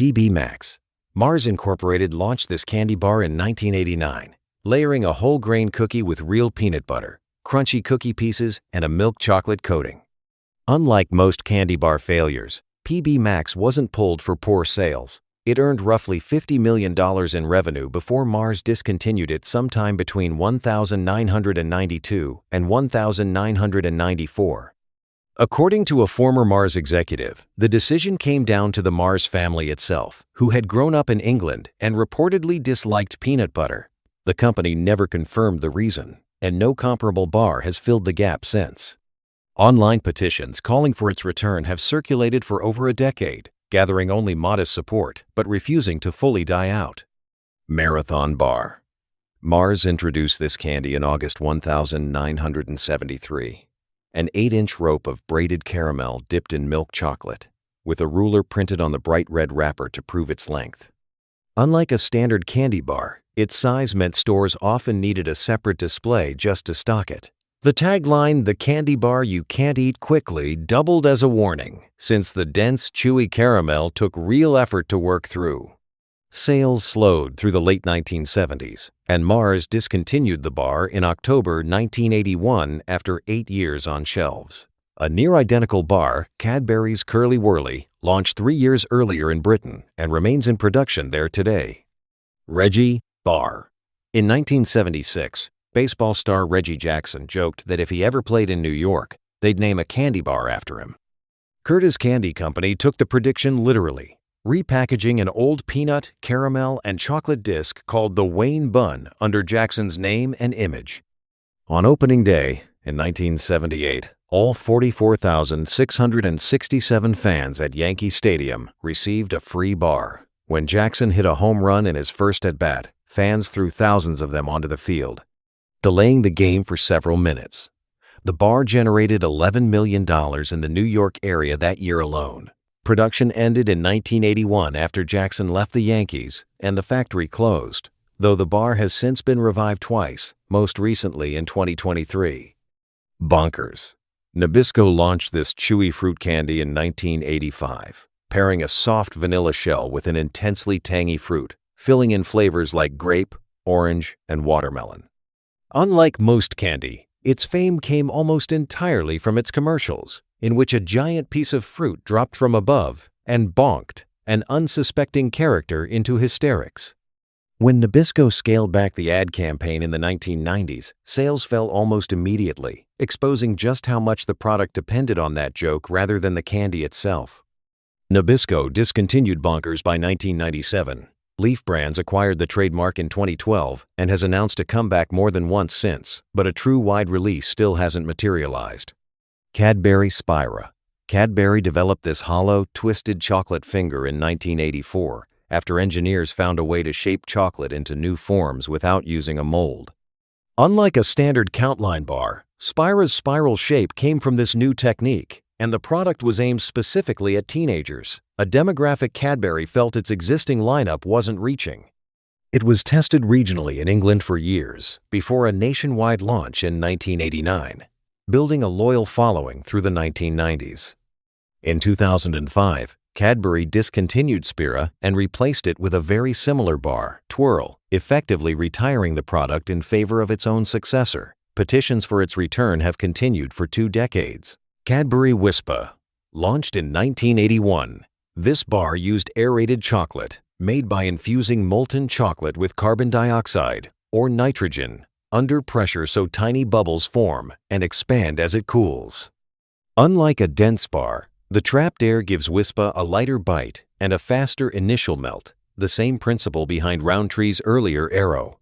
PB Max. Mars Incorporated launched this candy bar in 1989, layering a whole grain cookie with real peanut butter, crunchy cookie pieces, and a milk chocolate coating. Unlike most candy bar failures, PB Max wasn't pulled for poor sales. It earned roughly $50 million in revenue before Mars discontinued it sometime between 1992 and 1994. According to a former Mars executive, the decision came down to the Mars family itself, who had grown up in England and reportedly disliked peanut butter. The company never confirmed the reason, and no comparable bar has filled the gap since. Online petitions calling for its return have circulated for over a decade, gathering only modest support but refusing to fully die out. Marathon Bar. Mars introduced this candy in August 1973. An 8-inch rope of braided caramel dipped in milk chocolate, with a ruler printed on the bright red wrapper to prove its length. Unlike a standard candy bar, its size meant stores often needed a separate display just to stock it. The tagline, "The candy bar you can't eat quickly," doubled as a warning, since the dense, chewy caramel took real effort to work through. Sales slowed through the late 1970s, and Mars discontinued the bar in October 1981 after 8 years on shelves. A near-identical bar, Cadbury's Curly Wurly, launched 3 years earlier in Britain and remains in production there today. Reggie Bar. In 1976, baseball star Reggie Jackson joked that if he ever played in New York, they'd name a candy bar after him. Curtis Candy Company took the prediction literally, repackaging an old peanut, caramel, and chocolate disc called the Wayne Bun under Jackson's name and image. On opening day, in 1978, all 44,667 fans at Yankee Stadium received a free bar. When Jackson hit a home run in his first at-bat, fans threw thousands of them onto the field, delaying the game for several minutes. The bar generated $11 million in the New York area that year alone. Production ended in 1981 after Jackson left the Yankees and the factory closed, though the bar has since been revived twice, most recently in 2023. Bonkers. Nabisco launched this chewy fruit candy in 1985, pairing a soft vanilla shell with an intensely tangy fruit, filling in flavors like grape, orange, and watermelon. Unlike most candy, its fame came almost entirely from its commercials, in which a giant piece of fruit dropped from above and bonked an unsuspecting character into hysterics. When Nabisco scaled back the ad campaign in the 1990s, sales fell almost immediately, exposing just how much the product depended on that joke rather than the candy itself. Nabisco discontinued Bonkers by 1997. Leaf Brands acquired the trademark in 2012 and has announced a comeback more than once since, but a true wide release still hasn't materialized. Cadbury Spira. Cadbury developed this hollow, twisted chocolate finger in 1984 after engineers found a way to shape chocolate into new forms without using a mold. Unlike a standard countline bar, Spira's spiral shape came from this new technique, and the product was aimed specifically at teenagers, a demographic Cadbury felt its existing lineup wasn't reaching. It was tested regionally in England for years, before a nationwide launch in 1989, building a loyal following through the 1990s. In 2005, Cadbury discontinued Spira and replaced it with a very similar bar, Twirl, effectively retiring the product in favor of its own successor. Petitions for its return have continued for 2 decades. Cadbury Wispa. Launched in 1981, this bar used aerated chocolate, made by infusing molten chocolate with carbon dioxide, or nitrogen, under pressure so tiny bubbles form and expand as it cools. Unlike a dense bar, the trapped air gives Wispa a lighter bite and a faster initial melt, the same principle behind Roundtree's earlier Aero.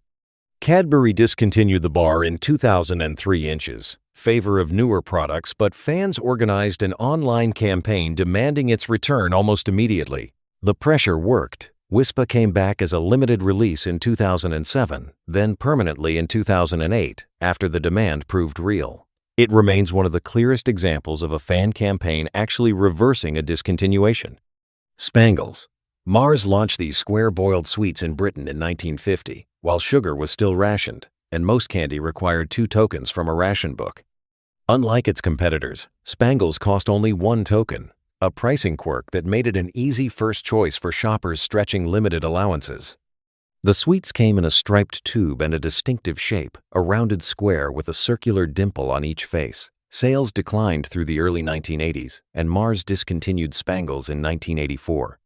Cadbury discontinued the bar in 2003 inches, favor of newer products, but fans organized an online campaign demanding its return almost immediately. The pressure worked. Wispa came back as a limited release in 2007, then permanently in 2008, after the demand proved real. It remains one of the clearest examples of a fan campaign actually reversing a discontinuation. Spangles. Mars launched these square-boiled sweets in Britain in 1950, while sugar was still rationed, and most candy required 2 tokens from a ration book. Unlike its competitors, Spangles cost only 1 token. a pricing quirk that made it an easy first choice for shoppers stretching limited allowances. The sweets came in a striped tube and a distinctive shape, a rounded square with a circular dimple on each face. Sales declined through the early 1980s, and Mars discontinued Spangles in 1984.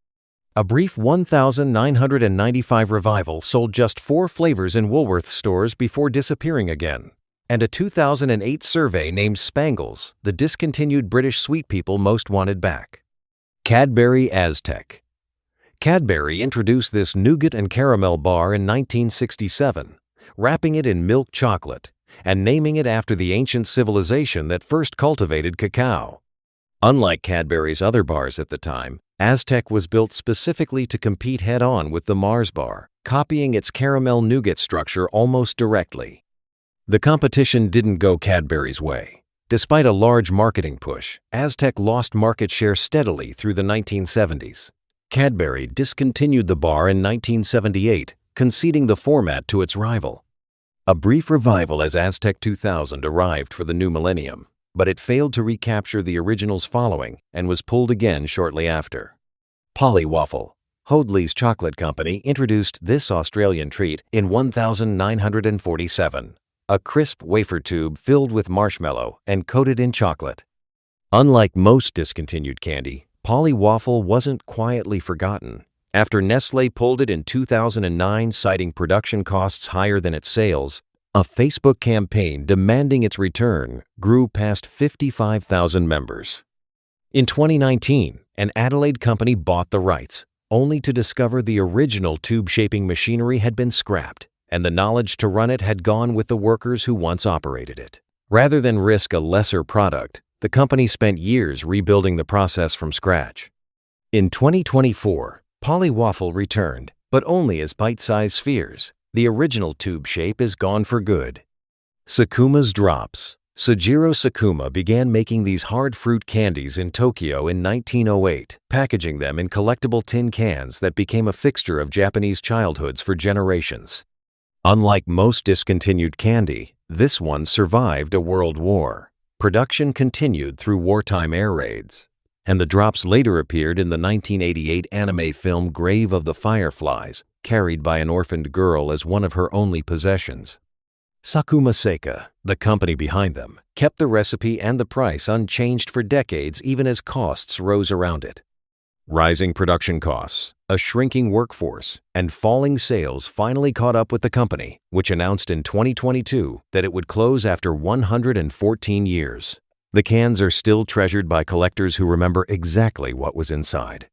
A brief 1,995 revival sold just 4 flavors in Woolworth stores before disappearing again. And a 2008 survey named Spangles the discontinued British sweet people most wanted back. Cadbury Aztec. Cadbury introduced this nougat and caramel bar in 1967, wrapping it in milk chocolate and naming it after the ancient civilization that first cultivated cacao. Unlike Cadbury's other bars at the time, Aztec was built specifically to compete head-on with the Mars bar, copying its caramel nougat structure almost directly. The competition didn't go Cadbury's way. Despite a large marketing push, Aztec lost market share steadily through the 1970s. Cadbury discontinued the bar in 1978, conceding the format to its rival. A brief revival as Aztec 2000 arrived for the new millennium, but it failed to recapture the original's following and was pulled again shortly after. Polly Waffle. Hoadley's Chocolate Company introduced this Australian treat in 1947, a crisp wafer tube filled with marshmallow and coated in chocolate. Unlike most discontinued candy, Polly Waffle wasn't quietly forgotten. After Nestlé pulled it in 2009, citing production costs higher than its sales, a Facebook campaign demanding its return grew past 55,000 members. In 2019, an Adelaide company bought the rights, only to discover the original tube-shaping machinery had been scrapped, and the knowledge to run it had gone with the workers who once operated it. Rather than risk a lesser product, the company spent years rebuilding the process from scratch. In 2024, Polly Waffle returned, but only as bite-sized spheres. The original tube shape is gone for good. Sakuma's Drops. Sujiro Sakuma began making these hard fruit candies in Tokyo in 1908, packaging them in collectible tin cans that became a fixture of Japanese childhoods for generations. Unlike most discontinued candy, this one survived a world war. Production continued through wartime air raids, and the drops later appeared in the 1988 anime film Grave of the Fireflies, carried by an orphaned girl as one of her only possessions. Sakuma Seika, the company behind them, kept the recipe and the price unchanged for decades even as costs rose around it. Rising production costs, a shrinking workforce, and falling sales finally caught up with the company, which announced in 2022 that it would close after 114 years. The cans are still treasured by collectors who remember exactly what was inside.